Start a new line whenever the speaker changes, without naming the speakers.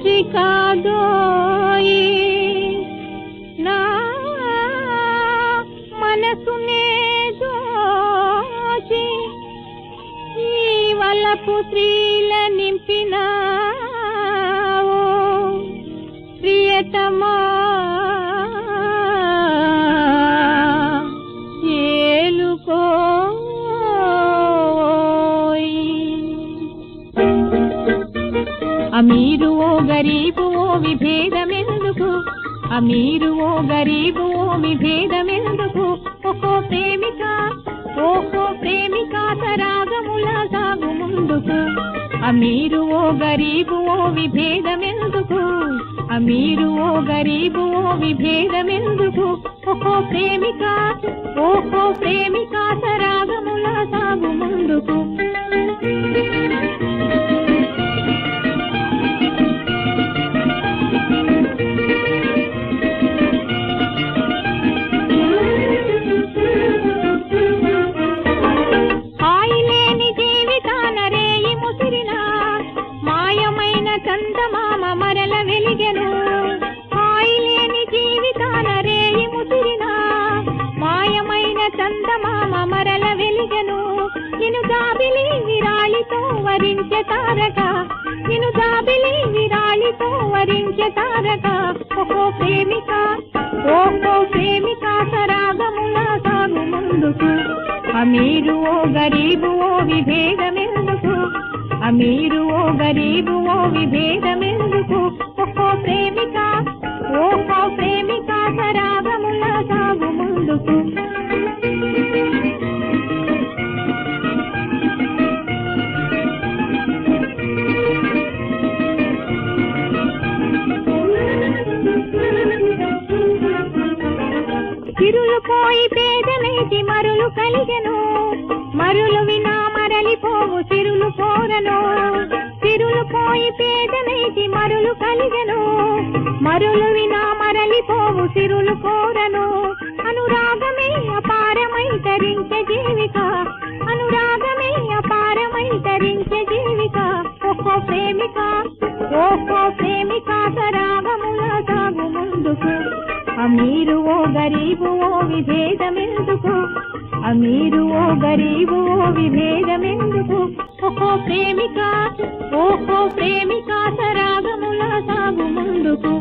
మనిషి కాదోయి నా మనసునే దోచి ఈ వలపు శ్రీల నింపినావో ప్రియతమా అమీరు ఓ గరీబు ఓ విభేదమెందుకు అమీరు ఓ గరీబు ఓ విభేదమెందుకు ఓహో ప్రేమిక సరాగముల సాగు ముందుకు అమీరు ఓ గరీబు ఓ విభేదమెందుకు అమీరు ఓ గరీబు ఓ విభేదమెందుకు ఓహో ప్రేమిక సరాగముల సాగు ముందుకు చందమామ మరల వెలిగెను హాయిలేని జీవితాన రేయి ముసిరిన మాయమైన చందమామ మరల వెలిగెను నిను జాబిలి విరాళితో వరించే తారక నిను జాబిలి విరాళితో వరించే తారక ఓహో ప్రేమిక సరాగముల సాగు ముందుకు అమీరు ఓ గరీబు ఓ విభేదమెందుకు అమీరు ఓ గరీబు ఓ విభేదమెందుకు ఓహో ప్రేమిక సరాగముల సాగు ముందుకు చిరులు పోయి పేదనేటి మరులు కలిగెను మరులు వినా మరలిపోవు సిరులు కోరను సిరులు పోయి పేదనేటి మరులు కలిగెను మరులు వినా మరలిపోవు సిరులు కోరను అనురాగమే అపారమై తరించే జీవిక అనురాగమే అపారమై తరించే జీవిక ఓహో ప్రేమిక సరాగముల సాగు ముందుకు అమీరు ఓ గరీబు ఓ విభేదమెందుకు అమీరు ఓ గరీబు ఓ విభేదమెందుకు ఓహో ప్రేమిక సరాగముల సాగు ముందుకు